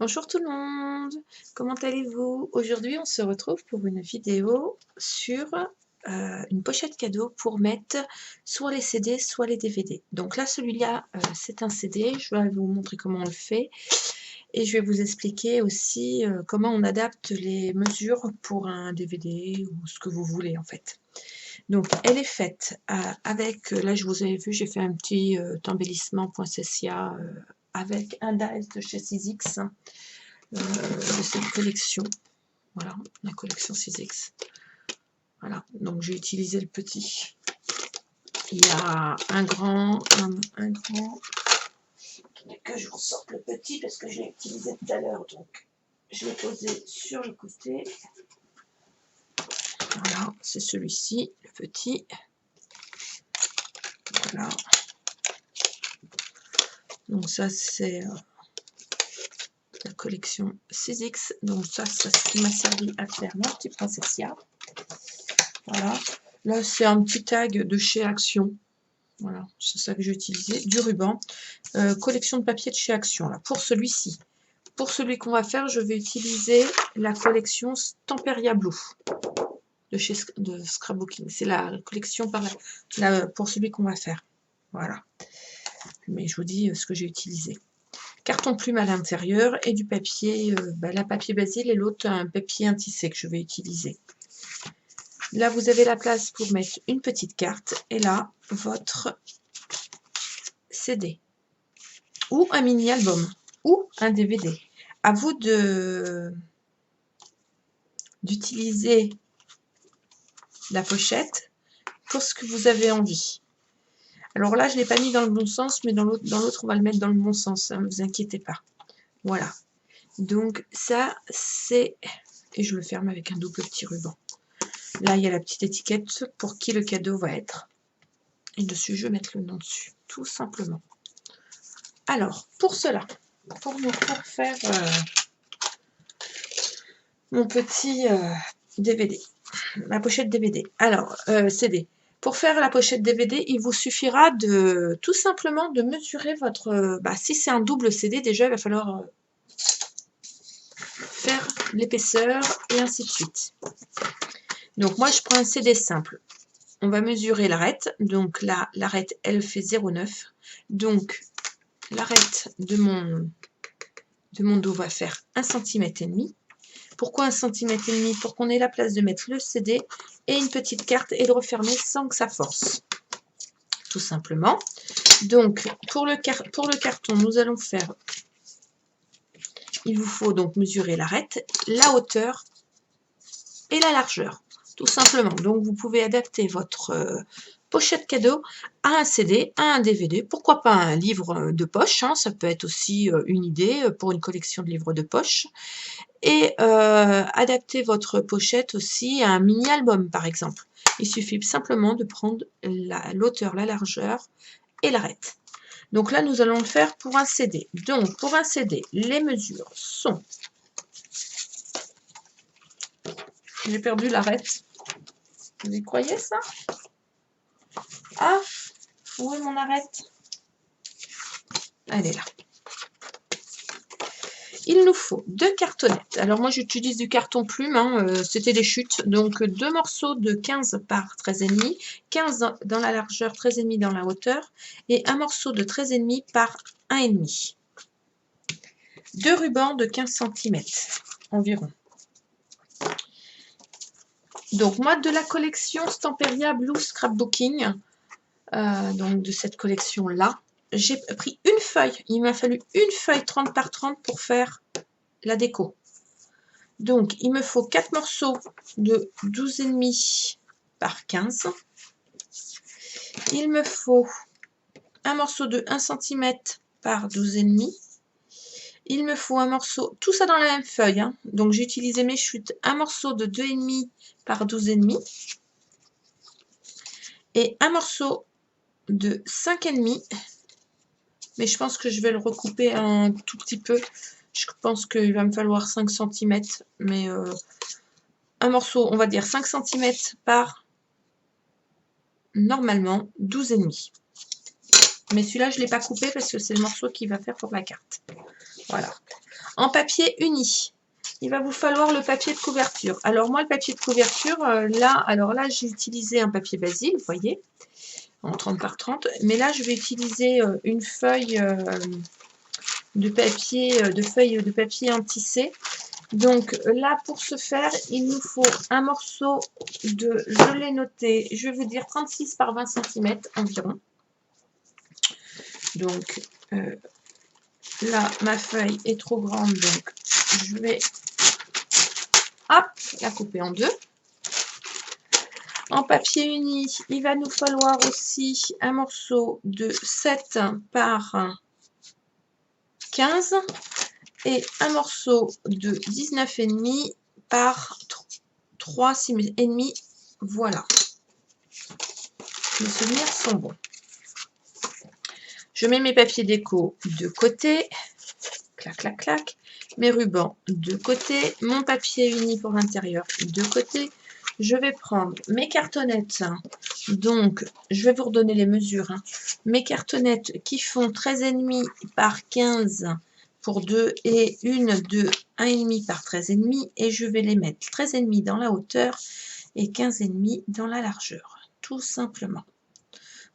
Bonjour tout le monde, comment allez-vous? Aujourd'hui on se retrouve pour une vidéo sur une pochette cadeau pour mettre soit les CD soit les DVD. Donc là celui-là c'est un CD, je vais vous montrer comment on le fait et je vais vous expliquer aussi comment on adapte les mesures pour un DVD ou ce que vous voulez en fait. Donc elle est faite avec, là je vous avais vu, j'ai fait un petit embellissement poinsettia avec un dies de chez Sizzix. De cette collection, voilà, la collection 6X. Voilà, donc j'ai utilisé le petit. Il y a un grand, un grand. Attendez que je vous sorte le petit parce que je l'ai utilisé tout à l'heure, donc je l'ai posé sur le côté. Voilà, c'est celui-ci, le petit. Voilà. Donc ça c'est la collection 6X. Donc ça c'est ce qui m'a servi à faire mon petit princessia. Voilà. Là c'est un petit tag de chez Action. Voilà, c'est ça que j'ai utilisé. Du ruban. Collection de papier de chez Action. Là, pour celui-ci. Pour celui qu'on va faire, je vais utiliser la collection Stamperia Blue de chez Scrapbooking. C'est la collection pour celui qu'on va faire. Voilà. Mais je vous dis ce que j'ai utilisé. Carton plume à l'intérieur et du papier, la papier basil et l'autre un papier intissé que je vais utiliser. Là, vous avez la place pour mettre une petite carte et là, votre CD ou un mini-album ou un DVD. À vous d'utiliser la pochette pour ce que vous avez envie. Alors là, je ne l'ai pas mis dans le bon sens, mais dans l'autre, on va le mettre dans le bon sens, hein, ne vous inquiétez pas. Voilà. Donc ça, c'est... Et je le ferme avec un double petit ruban. Là, il y a la petite étiquette pour qui le cadeau va être. Et dessus, je vais mettre le nom dessus, tout simplement. Alors, pour cela, pour faire mon petit DVD, la pochette DVD. Alors, CD. Pour faire la pochette DVD, il vous suffira de tout simplement de mesurer votre... si c'est un double CD, déjà, il va falloir faire l'épaisseur et ainsi de suite. Donc, moi, je prends un CD simple. On va mesurer l'arête. Donc là, l'arête, elle fait 0,9. Donc, l'arête de mon dos va faire 1,5 cm. Pourquoi 1,5 cm? Pour qu'on ait la place de mettre le CD et une petite carte et de refermer sans que ça force. Tout simplement. Donc, pour le carton, nous allons faire... Il vous faut donc mesurer l'arête, la hauteur et la largeur. Tout simplement. Donc, vous pouvez adapter votre pochette cadeau à un CD, à un DVD. Pourquoi pas un livre de poche, hein, ça peut être aussi une idée pour une collection de livres de poche. Et adapter votre pochette aussi à un mini-album, par exemple. Il suffit simplement de prendre l'auteur, la largeur et l'arête. Donc là, nous allons le faire pour un CD. Donc, pour un CD, les mesures sont... J'ai perdu l'arête. Vous y croyez, ça? Ah, où est mon arête? Elle est là. Il nous faut 2 cartonnettes. Alors moi j'utilise du carton plume, hein, c'était des chutes. Donc 2 morceaux de 15 par 13,5, 15 dans la largeur, 13,5 dans la hauteur, et un morceau de 13,5 par 1,5. 2 rubans de 15 cm environ. Donc moi de la collection Stamperia Blue Scrapbooking, donc de cette collection là, j'ai pris une feuille. Il m'a fallu une feuille 30 par 30 pour faire la déco. Donc, il me faut 4 morceaux de 12,5 par 15. Il me faut un morceau de 1 cm par 12,5. Il me faut un morceau, tout ça dans la même feuille, hein. Donc j'ai utilisé mes chutes, un morceau de 2,5 par 12,5 et un morceau de 5,5. Mais je pense que je vais le recouper un tout petit peu. Je pense qu'il va me falloir 5 cm, mais un morceau, on va dire 5 cm par normalement 12,5. Mais celui-là, je ne l'ai pas coupé parce que c'est le morceau qui va faire pour la carte. Voilà. En papier uni, il va vous falloir le papier de couverture. Alors moi, le papier de couverture, là, j'ai utilisé un papier Basile, vous voyez, en 30 par 30. Mais là, je vais utiliser une feuille de papier en tissé. Donc là, pour ce faire, il nous faut un morceau de, je l'ai noté, je vais vous dire 36 par 20 cm environ. Donc là, ma feuille est trop grande, donc je vais hop, la couper en deux. En papier uni, il va nous falloir aussi un morceau de 7 par 15 et un morceau de 19,5 par 3,5. Voilà. Mes souvenirs sont bons. Je mets mes papiers déco de côté. Clac, clac, clac. Mes rubans de côté. Mon papier uni pour l'intérieur de côté. Je vais prendre mes cartonnettes. Donc, je vais vous redonner les mesures. Mes cartonnettes qui font 13,5 par 15 pour 2 et une de 1,5 par 13,5. Et je vais les mettre 13,5 dans la hauteur et 15,5 dans la largeur. Tout simplement.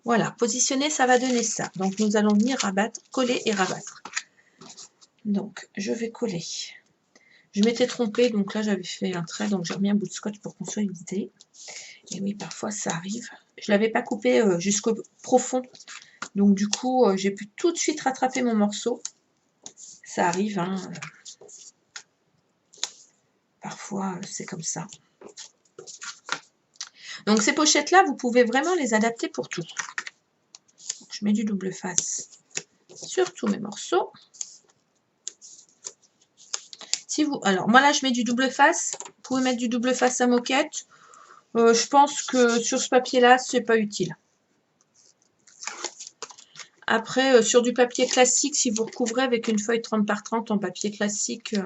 Voilà, positionner, ça va donner ça. Donc, nous allons venir rabattre, coller et rabattre. Donc, je vais coller. Je m'étais trompée, donc là, j'avais fait un trait, donc j'ai remis un bout de scotch pour qu'on soit évité. Et oui, parfois, ça arrive. Je ne l'avais pas coupé jusqu'au profond. Donc, du coup, j'ai pu tout de suite rattraper mon morceau. Ça arrive, hein. Parfois, c'est comme ça. Donc, ces pochettes-là, vous pouvez vraiment les adapter pour tout. Donc, je mets du double face sur tous mes morceaux. Si vous, alors, moi, là, je mets du double face. Vous pouvez mettre du double face à moquette. Je pense que sur ce papier-là, c'est pas utile. Après, sur du papier classique, si vous recouvrez avec une feuille 30 par 30 en papier classique,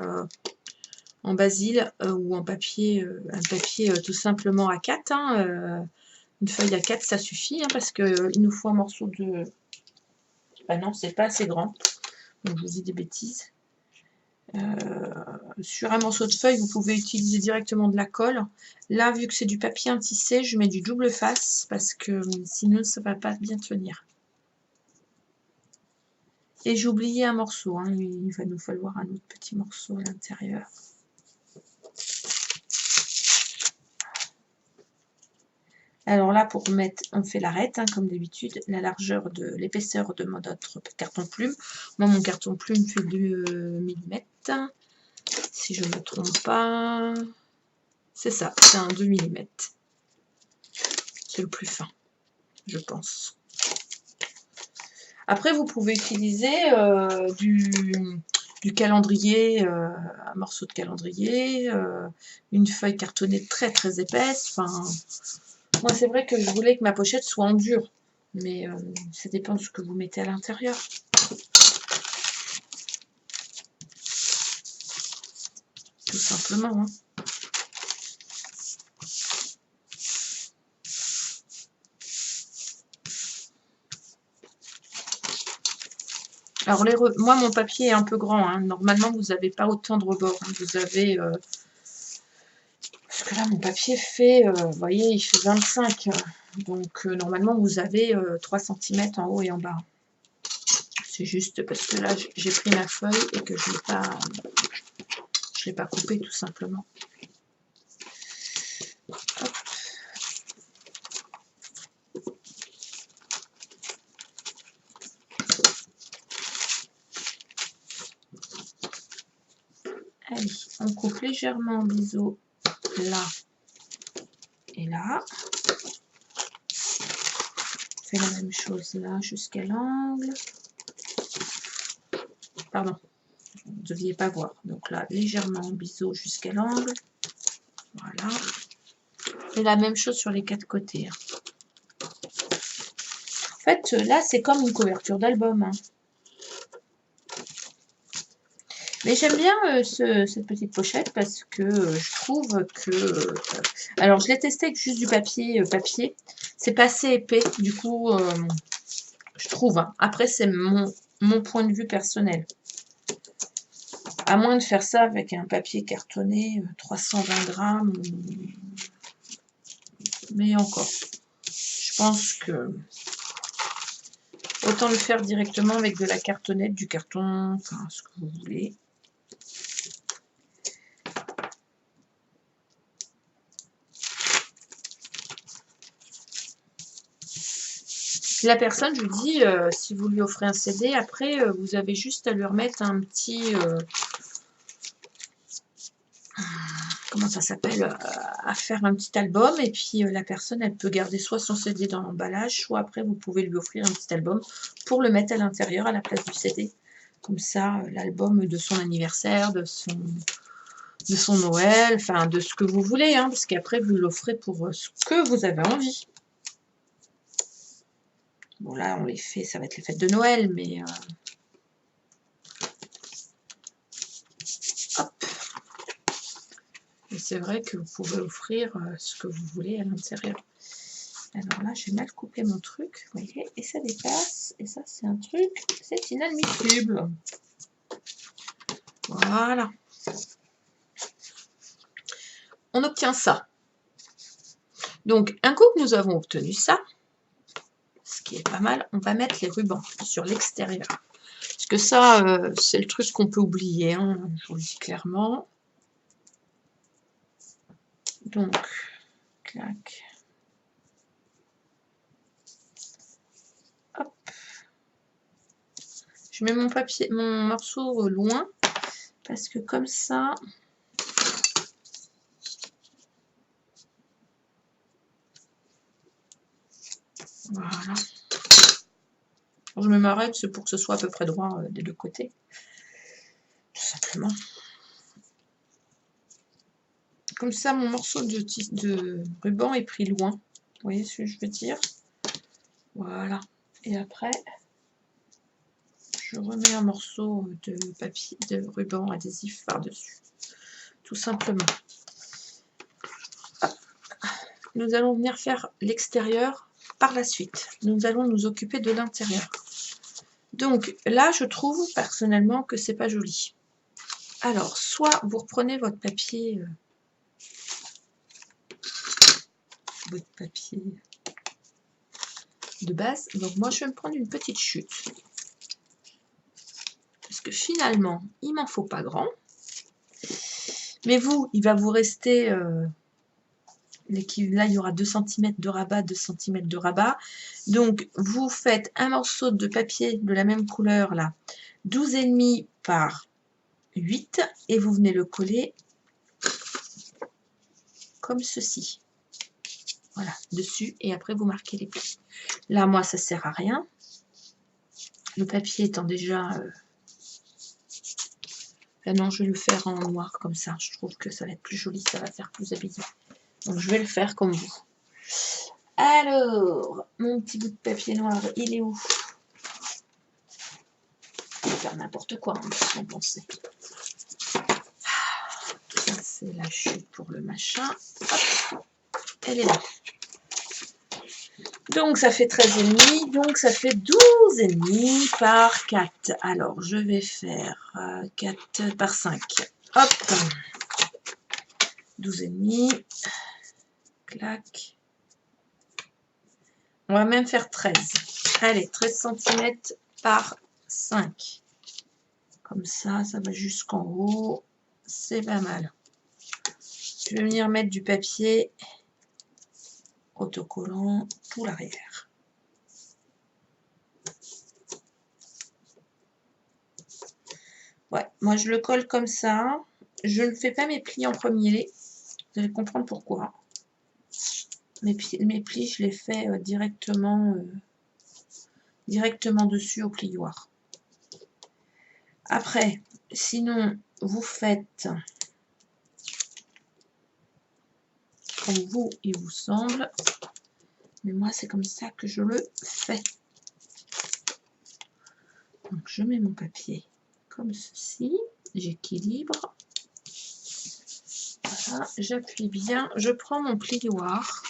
en Basile, ou en papier, un papier tout simplement A4, hein, une feuille A4, ça suffit, hein, parce qu'il nous faut un morceau de... Ah non, c'est pas assez grand, donc je vous dis des bêtises. Sur un morceau de feuille, vous pouvez utiliser directement de la colle. Là, vu que c'est du papier intissé, je mets du double face, parce que sinon, ça ne va pas bien tenir. Et j'ai oublié un morceau, hein. Il va nous falloir un autre petit morceau à l'intérieur. Alors là, pour mettre, on fait l'arête, hein, comme d'habitude, la largeur de l'épaisseur de notre carton plume. Moi, mon carton plume fait 2 mm. Si je ne me trompe pas, c'est ça, c'est un 2 mm. C'est le plus fin, je pense. Après, vous pouvez utiliser du calendrier, un morceau de calendrier, une feuille cartonnée très très épaisse. Enfin, moi, c'est vrai que je voulais que ma pochette soit en dur, mais ça dépend de ce que vous mettez à l'intérieur. Tout simplement, hein. Alors, moi, mon papier est un peu grand, hein. Normalement, vous n'avez pas autant de rebords, hein. Vous avez... parce que là, mon papier fait... vous voyez, il fait 25. Donc, normalement, vous avez 3 cm en haut et en bas. C'est juste parce que là, j'ai pris ma feuille et que je ne l'ai pas coupée, tout simplement. Hop. Allez, on coupe légèrement en biseau là et là. On fait la même chose là jusqu'à l'angle. Pardon, vous ne deviez pas voir. Donc là, légèrement en biseau jusqu'à l'angle. Voilà. Et la même chose sur les 4 côtés. En fait, là, c'est comme une couverture d'album, hein. Mais j'aime bien cette petite pochette parce que je trouve que... alors, je l'ai testé avec juste du papier. C'est pas assez épais, du coup, je trouve. Hein. Après, c'est mon point de vue personnel. À moins de faire ça avec un papier cartonné 320 grammes. Mais encore. Je pense que autant le faire directement avec de la cartonnette, du carton, enfin ce que vous voulez. La personne, je vous dis, si vous lui offrez un CD, après, vous avez juste à lui remettre un petit... comment ça s'appelle, à faire un petit album, et puis la personne, elle peut garder soit son CD dans l'emballage, soit après, vous pouvez lui offrir un petit album pour le mettre à l'intérieur à la place du CD. Comme ça, l'album de son anniversaire, de son Noël, enfin, de ce que vous voulez, hein, parce qu'après, vous l'offrez pour ce que vous avez envie. Bon, là, on les fait, ça va être les fêtes de Noël, mais... hop. Et c'est vrai que vous pouvez offrir ce que vous voulez à l'intérieur. Alors là, j'ai mal coupé mon truc, vous voyez, et ça dépasse. Et ça, c'est un truc, c'est inadmissible. Voilà. On obtient ça. Donc, un coup que nous avons obtenu ça, ce qui est pas mal, on va mettre les rubans sur l'extérieur. Parce que ça, c'est le truc qu'on peut oublier, hein, je vous le dis clairement. Donc, clac. Hop. Je mets mon papier, mon morceau loin, parce que comme ça... Voilà. Je me m'arrête, c'est pour que ce soit à peu près droit des deux côtés. Tout simplement. Comme ça, mon morceau de ruban est pris loin. Vous voyez ce que je veux dire? Voilà. Et après, je remets un morceau de papier, de ruban adhésif par-dessus. Tout simplement. Hop. Nous allons venir faire l'extérieur par la suite. Nous allons nous occuper de l'intérieur. Donc là, je trouve personnellement que c'est pas joli. Alors, soit vous reprenez votre papier... de base. Donc moi, je vais me prendre une petite chute. Parce que finalement, il m'en faut pas grand. Mais vous, il va vous rester... là, il y aura 2 cm de rabat, 2 cm de rabat. Donc, vous faites un morceau de papier de la même couleur, là, 12,5 par 8. Et vous venez le coller comme ceci. Voilà, dessus. Et après, vous marquez les plis. Là, moi, ça sert à rien. Le papier étant déjà... Là, non, je vais le faire en noir comme ça. Je trouve que ça va être plus joli, ça va faire plus habillé. Donc, je vais le faire comme vous. Alors, mon petit bout de papier noir, il est où? Je vais faire n'importe quoi, hein, sans penser. Ça, c'est la chute pour le machin. Hop, elle est là. Donc, ça fait 13,5. Donc, ça fait 12,5 par 4. Alors, je vais faire 4 par 5. Hop. 12,5. Clac. On va même faire 13. Allez, 13 cm par 5. Comme ça, ça va jusqu'en haut. C'est pas mal. Je vais venir mettre du papier autocollant tout l'arrière. Ouais, moi je le colle comme ça. Je ne fais pas mes plis en premier. Vous allez comprendre pourquoi. Mes plis, je les fais directement dessus au plioir. Après, sinon, vous faites comme vous, il vous semble. Mais moi, c'est comme ça que je le fais. Donc, je mets mon papier comme ceci. J'équilibre. Voilà, j'appuie bien. Je prends mon plioir.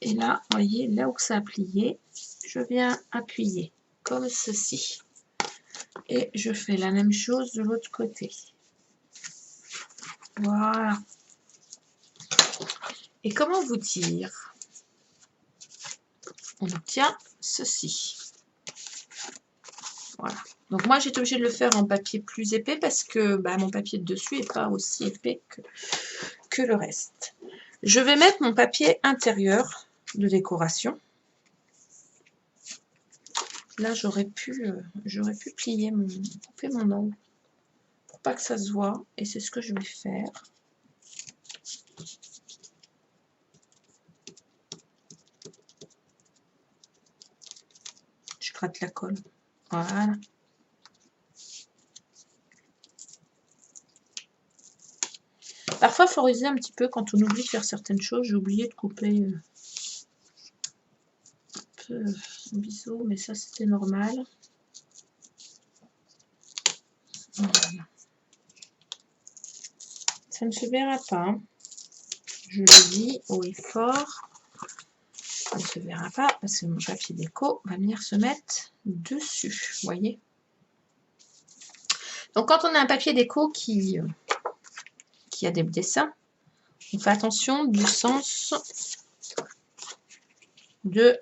Et là, vous voyez, là où ça a plié, je viens appuyer comme ceci. Et je fais la même chose de l'autre côté. Voilà. Et comment vous dire? On obtient ceci. Voilà. Donc moi, j'étais obligée de le faire en papier plus épais parce que mon papier de dessus n'est pas aussi épais que le reste. Je vais mettre mon papier intérieur de décoration. Là, j'aurais pu plier couper mon angle pour pas que ça se voit. Et c'est ce que je vais faire. Je gratte la colle. Voilà. Parfois, il faut réviser un petit peu quand on oublie de faire certaines choses. J'ai oublié de couper un peu son biseau, mais ça, c'était normal. Voilà. Ça ne se verra pas. Hein. Je le dis haut et fort. Ça ne se verra pas parce que mon papier déco va venir se mettre dessus. Vous voyez? Donc, quand on a un papier déco qui a des dessins, on fait attention du sens de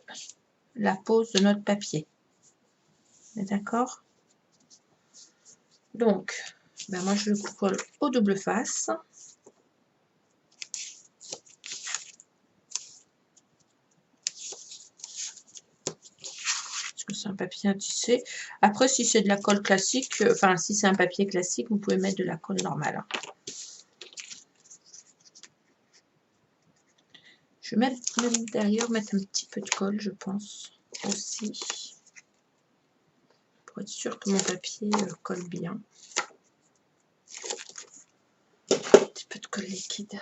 la pose de notre papier. D'accord? Donc, moi je le colle au double face. Parce que c'est un papier à tisser. Après, si c'est de la colle classique, enfin si c'est un papier classique, vous pouvez mettre de la colle normale. Je vais même derrière mettre un petit peu de colle, je pense, aussi. Pour être sûr que mon papier colle bien. Un petit peu de colle liquide.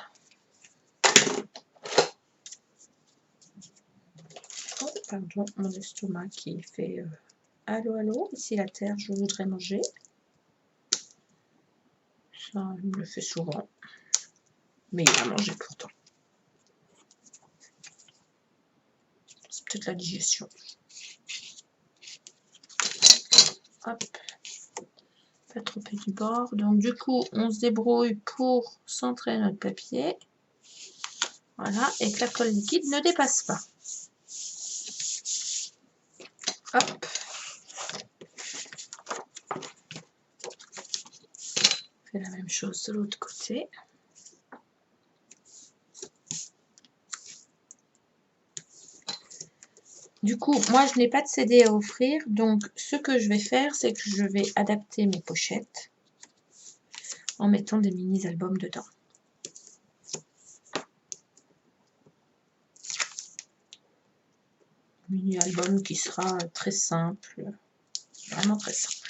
Oh, pardon, mon estomac qui fait allô, allô, ici la terre, je voudrais manger. Ça, il me le fait souvent. Mais il va manger pourtant. C'est peut-être la digestion. Hop. Pas trop du bord. Donc du coup, on se débrouille pour centrer notre papier. Voilà. Et que la colle liquide ne dépasse pas. Hop. On fait la même chose de l'autre côté. Du coup, moi, je n'ai pas de CD à offrir. Donc, ce que je vais faire, c'est que je vais adapter mes pochettes en mettant des mini-albums dedans. Mini-album qui sera très simple. Vraiment très simple.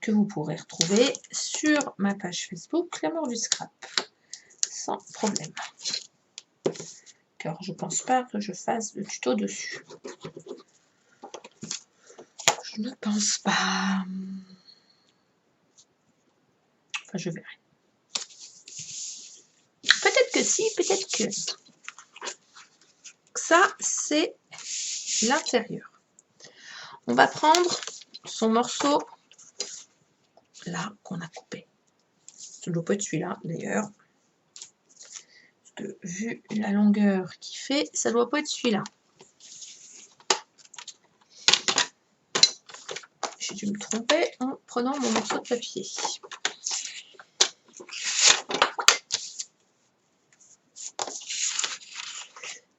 Que vous pourrez retrouver sur ma page Facebook, l'amour du scrap. Sans problème. Car je pense pas que je fasse le tuto dessus. Je ne pense pas. Enfin, je verrai. Peut-être que si, peut-être que... Ça, c'est l'intérieur. On va prendre son morceau là qu'on a coupé. Ça ne doit pas être celui-là d'ailleurs. Parce que vu la longueur qu'il fait, ça ne doit pas être celui-là. J'ai dû me tromper en prenant mon morceau de papier.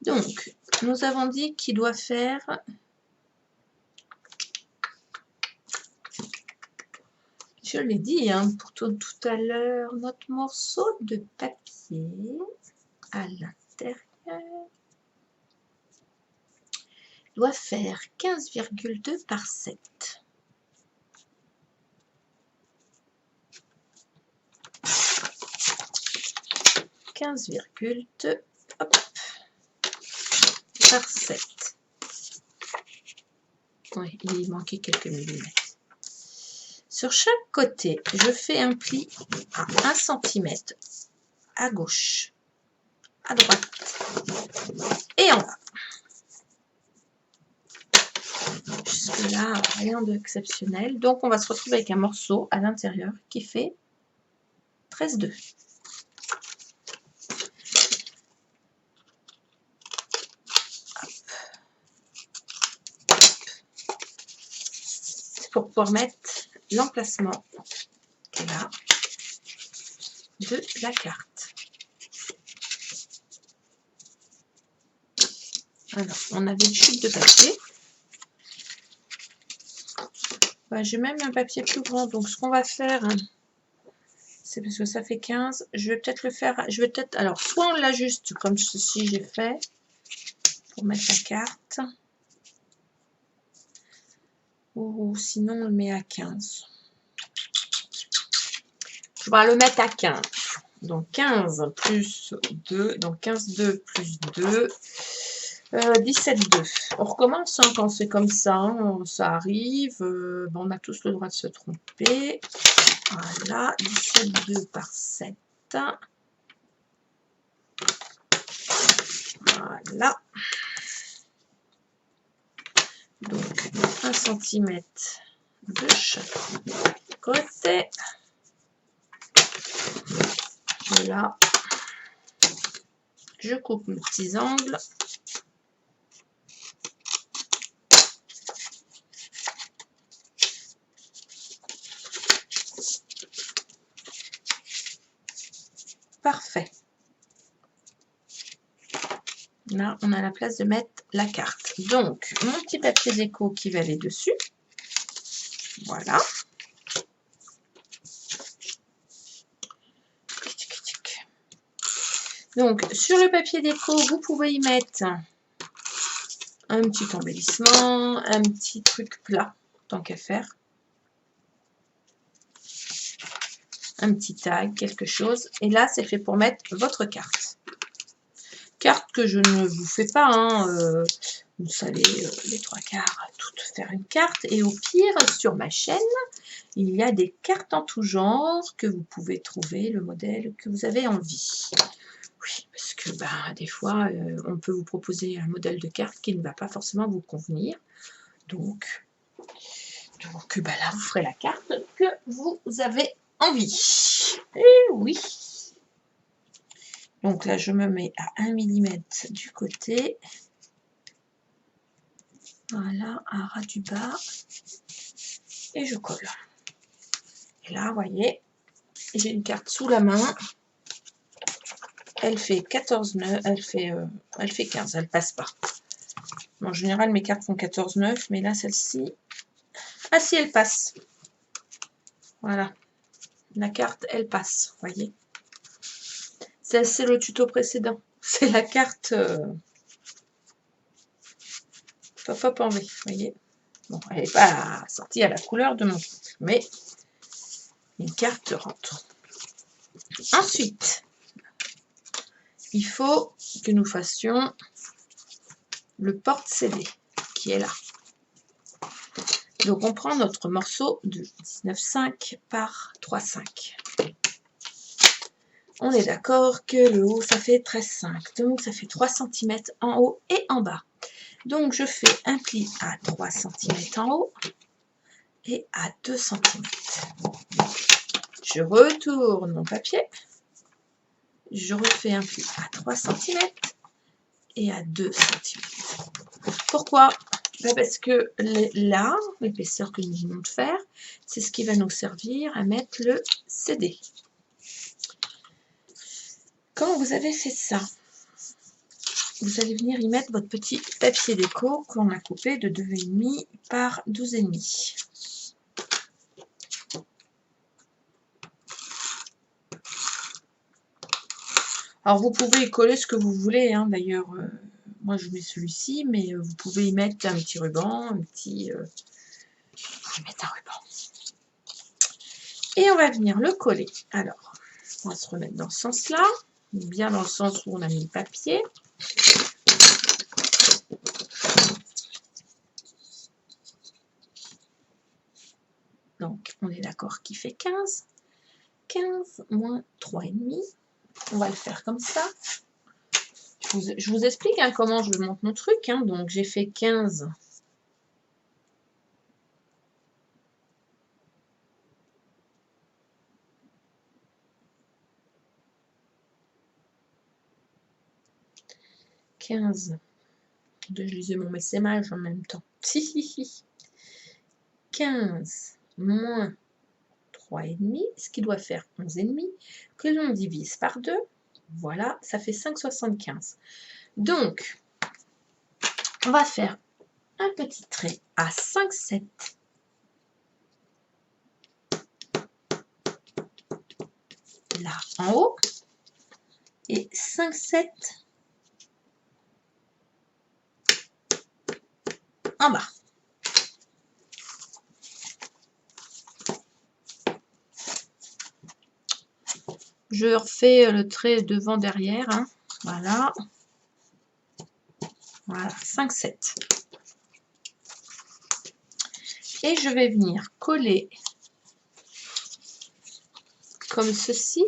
Donc, nous avons dit qu'il doit faire... Je l'ai dit pour tout à l'heure, notre morceau de papier à l'intérieur doit faire 15,2 par 7. Par 7. Oui, il manquait quelques millimètres. Sur chaque côté, je fais un pli à 1 cm à gauche, à droite et en bas. Jusque-là, rien d'exceptionnel. Donc, on va se retrouver avec un morceau à l'intérieur qui fait 13,2. C'est pour pouvoir mettre l'emplacement qui est là de la carte. Alors, on avait une chute de papier. J'ai même un papier plus grand, donc ce qu'on va faire, c'est parce que ça fait 15, je vais peut-être le faire, alors, soit on l'ajuste comme ceci j'ai fait, pour mettre la carte, ou sinon on le met à 15. On va le mettre à 15. Donc 15 plus 2, donc 15,2 plus 2, 17,2. On recommence hein, quand c'est comme ça, hein, ça arrive. On a tous le droit de se tromper. Voilà, 17,2 par 7. Voilà. Donc 1 cm de chaque côté. Et là, je coupe mes petits angles. Parfait. Là, on a la place de mettre la carte. Donc, mon petit papier déco qui va aller dessus. Voilà. Donc, sur le papier déco, vous pouvez y mettre un petit embellissement, un petit truc plat, tant qu'à faire. Un petit tag, quelque chose. Et là, c'est fait pour mettre votre carte. Carte que je ne vous fais pas, hein, vous savez, les 3/4, toutes faire une carte. Et au pire, sur ma chaîne, il y a des cartes en tout genre que vous pouvez trouver le modèle que vous avez envie. Oui, parce que des fois, on peut vous proposer un modèle de carte qui ne va pas forcément vous convenir. Donc là, vous ferez la carte que vous avez envie. Et oui. Donc là, je me mets à 1 mm du côté. Voilà, à ras du bas. Et je colle. Et là, vous voyez, j'ai une carte sous la main. Elle fait 14 nœuds, elle fait 15, elle passe pas. En général, mes cartes font 14,9, mais là, celle-ci... Ah si, elle passe. Voilà. La carte, elle passe, vous voyez. C'est le tuto précédent. C'est la carte... Pop en V, vous voyez. Bon, elle n'est pas sortie à la couleur de mon truc, mais une carte rentre. Ensuite, il faut que nous fassions le porte-CD qui est là. Donc, on prend notre morceau de 19,5 par 3,5. On est d'accord que le haut, ça fait 13,5. Donc, ça fait 3 cm en haut et en bas. Donc, je fais un pli à 3 cm en haut et à 2 cm. Je retourne mon papier. Je refais un pli à 3 cm et à 2 cm. Pourquoi? Parce que là, l'épaisseur que nous venons de faire, c'est ce qui va nous servir à mettre le CD. Quand vous avez fait ça, vous allez venir y mettre votre petit papier déco qu'on a coupé de 2,5 par 12,5. Alors, vous pouvez y coller ce que vous voulez, hein, d'ailleurs. Moi, je mets celui-ci, mais vous pouvez y mettre un petit ruban, vous pouvez mettre un ruban. Et on va venir le coller. Alors, on va se remettre dans ce sens-là, bien dans le sens où on a mis le papier. Donc, on est d'accord qu'il fait 15. 15 moins 3,5. On va le faire comme ça. Je vous explique hein, comment je monte mon truc. Hein. Donc, j'ai fait 15 15. Je lisais mon message en même temps. 15 moins 3,5, ce qui doit faire 11,5, que l'on divise par 2. Voilà, ça fait 5,75. Donc, on va faire un petit trait à 5,7. Là, en haut. Et 5,7 en bas. Je refais le trait devant derrière. Hein. Voilà. Voilà, 5,7. Et je vais venir coller comme ceci,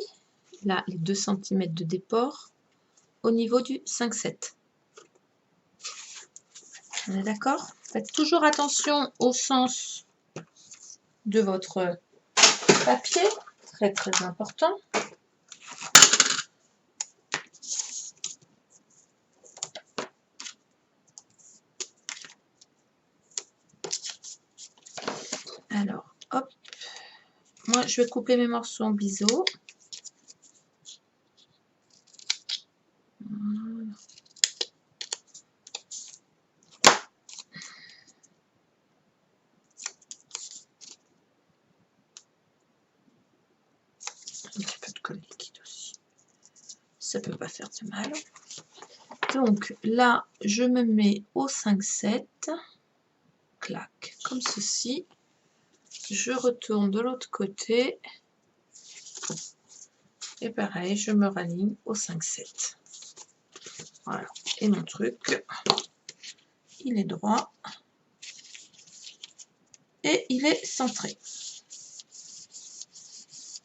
là, les 2 cm de déport, au niveau du 5,7. On est d'accord? Faites toujours attention au sens de votre papier, très très important. Alors, hop, moi je vais couper mes morceaux en biseau. Voilà. Un petit peu de colle liquide aussi. Ça peut pas faire de mal. Donc là, je me mets au 5,7. Clac, comme ceci. Je retourne de l'autre côté. Et pareil, je me raligne au 5,7. Voilà. Et mon truc, il est droit. Et il est centré.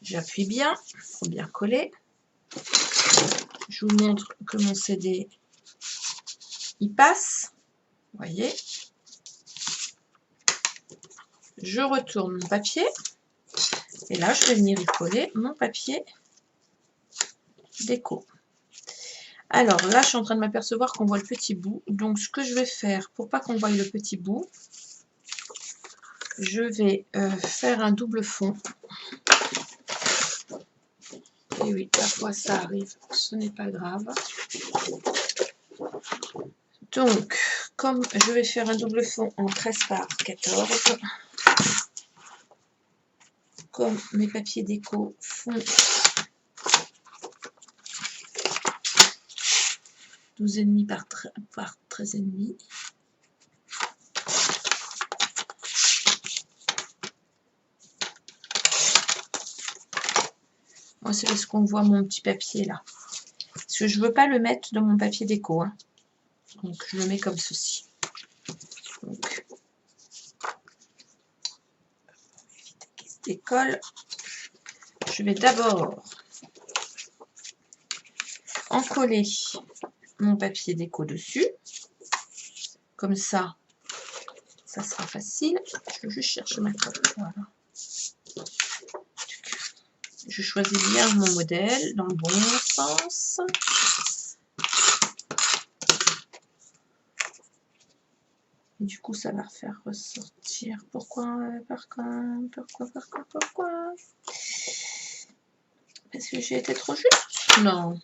J'appuie bien, il faut bien coller. Je vous montre que mon CD, il passe. Vous voyez. Je retourne mon papier. Et là, je vais venir y coller mon papier déco. Alors là, je suis en train de m'apercevoir qu'on voit le petit bout. Donc, ce que je vais faire, pour pas qu'on voie le petit bout, je vais faire un double fond. Et oui, parfois ça arrive, ce n'est pas grave. Donc, comme je vais faire un double fond en 13 par 14, comme mes papiers déco font 12,5 par 13,5. Moi, c'est parce qu'on voit mon petit papier là. Parce que je ne veux pas le mettre dans mon papier déco. Hein. Donc, je le mets comme ceci. Donc, éviter qu'il se décolle. Je vais d'abord encoller mon papier déco dessus. Comme ça, ça sera facile. Je vais juste chercher ma colle. Voilà. Je choisis bien mon modèle dans le bon sens. Et du coup, ça va faire ressortir. Pourquoi? Parce que j'ai été trop juste? Non.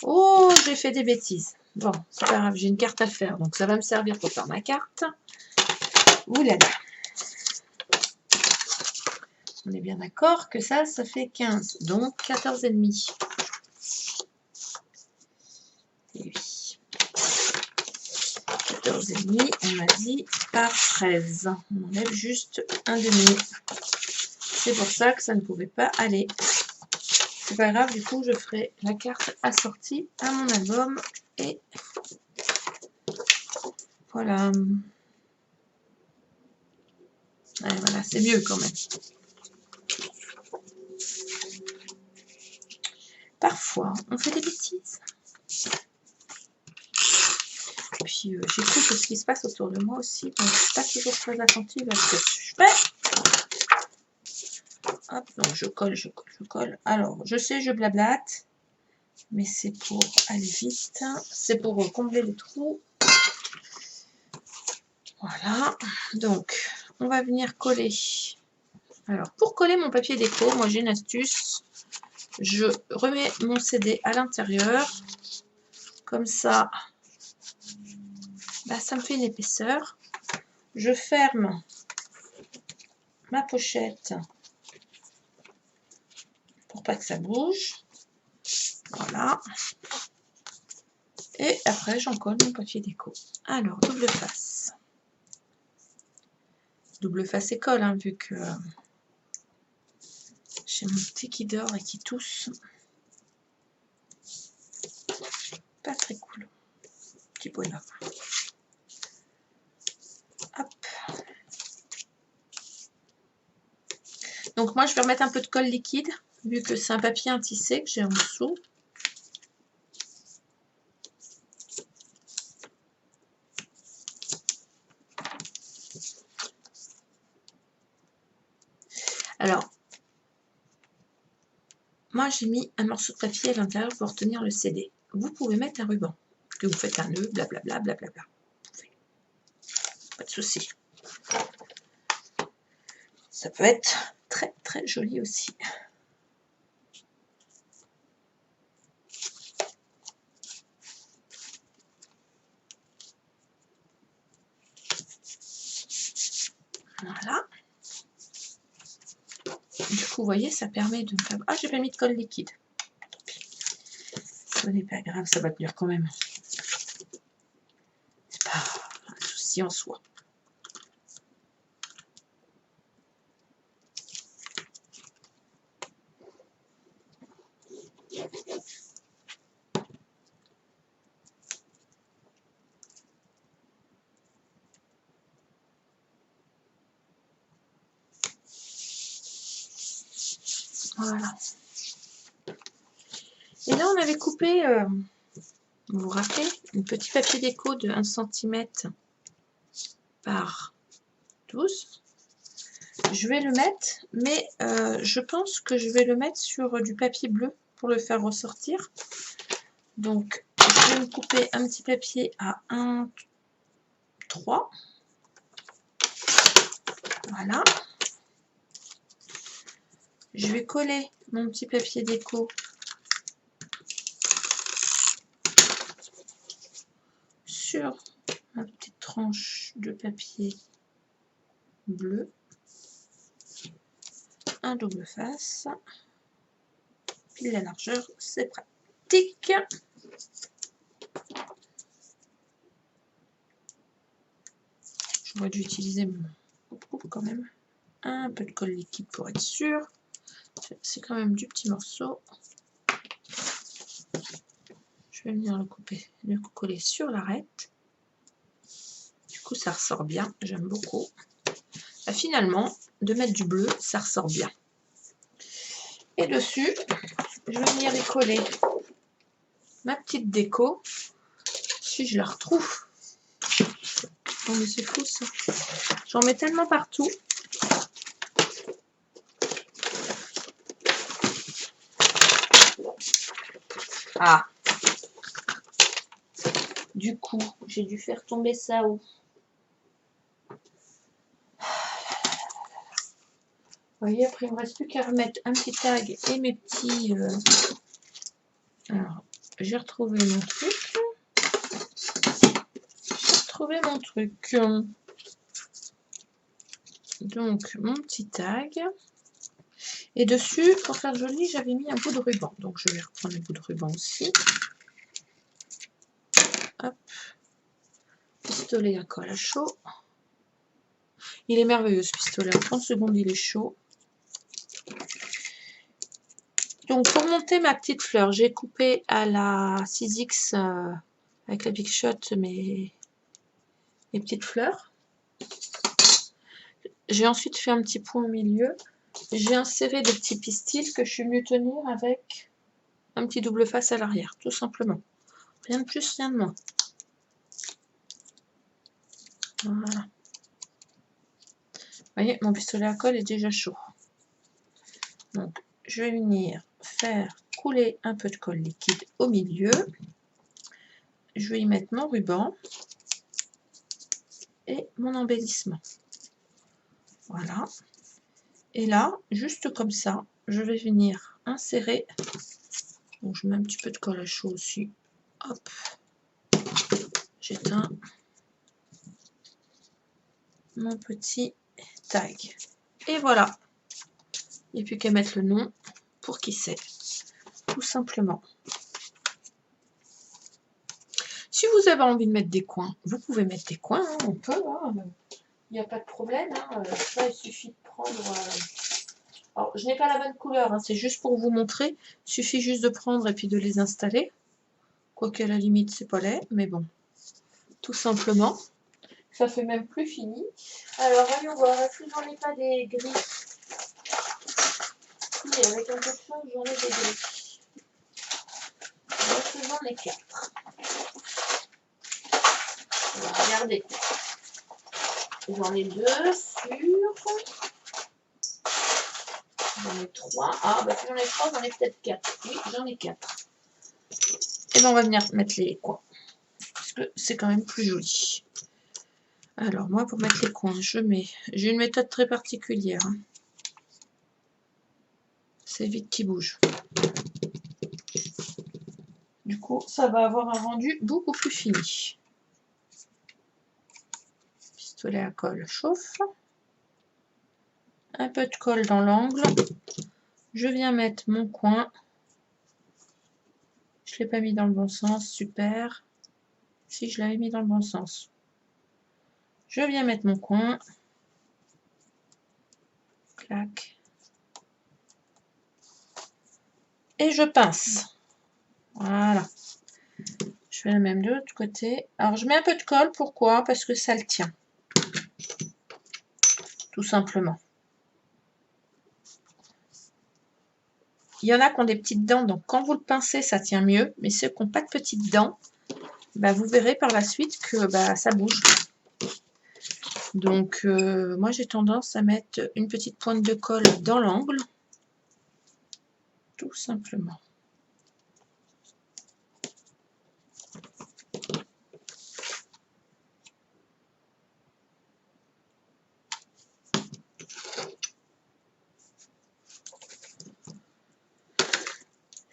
Oh, j'ai fait des bêtises. Bon, c'est pas grave, j'ai une carte à faire, donc ça va me servir pour faire ma carte. Ouh là là. On est bien d'accord que ça fait 15, donc 14,5. Et oui. 14,5, on a dit par 13. On enlève juste un demi. C'est pour ça que ça ne pouvait pas aller. C'est pas grave, du coup, je ferai la carte assortie à mon album. Et voilà. Et voilà, c'est mieux quand même. Parfois, on fait des bêtises. Et puis, j'écoute ce qui se passe autour de moi aussi. Donc, je ne suis pas toujours très attentive à ce que je fais. Hop, donc je colle, je colle, je colle. Alors, je sais, je blablate, mais c'est pour aller vite. C'est pour combler les trous. Voilà. Donc, on va venir coller. Alors, pour coller mon papier déco, moi j'ai une astuce. Je remets mon CD à l'intérieur. Comme ça, bah, ça me fait une épaisseur. Je ferme ma pochette pour pas que ça bouge. Voilà. Et après, j'en colle mon papier déco. Alors, double face. Double face et colle, hein, vu que j'ai mon petit qui dort et qui tousse. Pas très cool. Petit bonhomme. Hop. Donc moi, je vais remettre un peu de colle liquide, vu que c'est un papier intissé que j'ai en dessous. Alors, moi, j'ai mis un morceau de papier à l'intérieur pour tenir le CD. Vous pouvez mettre un ruban, que vous faites un nœud, blablabla, blablabla. Pas de souci. Ça peut être très très joli aussi. Voilà. Du coup, vous voyez, ça permet de ne pas... Ah, j'ai pas mis de colle liquide. Tant pis. Ce n'est pas grave, ça va tenir quand même. C'est pas un souci en soi. Voilà. Et là, on avait coupé, vous vous rappelez, un petit papier déco de 1 cm par 12. Je vais le mettre, mais je pense que je vais le mettre sur du papier bleu pour le faire ressortir. Donc, je vais me couper un petit papier à 1,3. Voilà. Je vais coller mon petit papier déco sur ma petite tranche de papier bleu. Un double face. Puis la largeur, c'est pratique. J'aurais dû utiliser mon coupe quand même. Un peu de colle liquide pour être sûr. C'est quand même du petit morceau. Je vais venir le couper, le coller sur l'arête. Du coup, ça ressort bien. J'aime beaucoup. Bah, finalement, de mettre du bleu, ça ressort bien. Et dessus, je vais venir y coller ma petite déco. Si je la retrouve. Oh, mais c'est fou ça. J'en mets tellement partout. Ah. Du coup, j'ai dû faire tomber ça où? Vous voyez, après, il ne me reste plus qu'à remettre un petit tag et mes petits... Alors, j'ai retrouvé mon truc. Donc, mon petit tag. Et dessus, pour faire joli, j'avais mis un bout de ruban. Donc, je vais reprendre le bout de ruban aussi. Hop. Pistolet à colle à chaud. Il est merveilleux ce pistolet. En 30 secondes, il est chaud. Donc, pour monter ma petite fleur, j'ai coupé à la 6X avec la Big Shot mes petites fleurs. J'ai ensuite fait un petit point au milieu. J'ai inséré des petits pistils que je suis venue tenir avec un petit double face à l'arrière, tout simplement. Rien de plus, rien de moins. Voilà. Vous voyez, mon pistolet à colle est déjà chaud. Donc, je vais venir faire couler un peu de colle liquide au milieu. Je vais y mettre mon ruban et mon embellissement. Voilà. Et là, juste comme ça, je vais venir insérer. Donc, je mets un petit peu de colle à chaud aussi. Hop. J'éteins mon petit tag. Et voilà. Il n'y a plus qu'à mettre le nom pour qui c'est. Tout simplement. Si vous avez envie de mettre des coins, vous pouvez mettre des coins. Hein, on peut. Hein, il n'y a pas de problème. Hein. Ça, il suffit de prendre... Alors, je n'ai pas la bonne couleur. Hein, c'est juste pour vous montrer. Il suffit juste de prendre et puis de les installer. Quoique à la limite, c'est pas laid. Mais bon. Tout simplement. Ça fait même plus fini. Alors, voyons voir. Est-ce que j'en ai pas des gris? Oui, avec un peu de chance, j'en ai des gris. Est-ce que j'en ai 4? On va regarder. J'en ai 2 sur... J'en ai 3. Ah, bah si j'en ai 3, j'en ai peut-être 4. Oui, j'en ai 4. Et bien, on va venir mettre les coins. Parce que c'est quand même plus joli. Alors, moi, pour mettre les coins, je mets... J'ai une méthode très particulière. Hein. C'est vite qui bouge. Du coup, ça va avoir un rendu beaucoup plus fini. Pistolet à colle chauffe. Un peu de colle dans l'angle. Je viens mettre mon coin. Je ne l'ai pas mis dans le bon sens, super. Si, je l'avais mis dans le bon sens. Je viens mettre mon coin. Clac. Et je pince. Voilà. Je fais le même de l'autre côté. Alors, je mets un peu de colle. Pourquoi? Parce que ça le tient. Tout simplement. Il y en a qui ont des petites dents, donc quand vous le pincez, ça tient mieux. Mais ceux qui n'ont pas de petites dents, bah, vous verrez par la suite que bah, ça bouge. Donc, moi, j'ai tendance à mettre une petite pointe de colle dans l'angle. Tout simplement.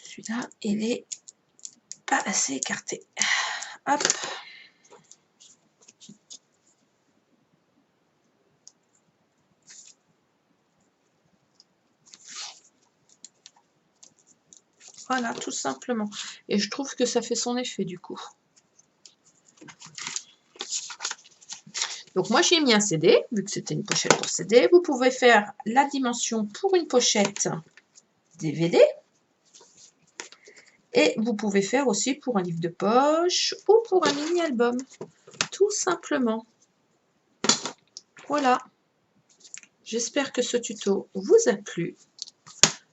Celui-là, il est pas assez écarté. Hop. Voilà, tout simplement. Et je trouve que ça fait son effet du coup. Donc moi j'ai mis un CD, vu que c'était une pochette pour CD. Vous pouvez faire la dimension pour une pochette DVD. Et vous pouvez faire aussi pour un livre de poche ou pour un mini-album. Tout simplement. Voilà. J'espère que ce tuto vous a plu.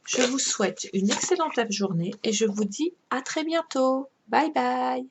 Je vous souhaite une excellente journée et je vous dis à très bientôt. Bye bye.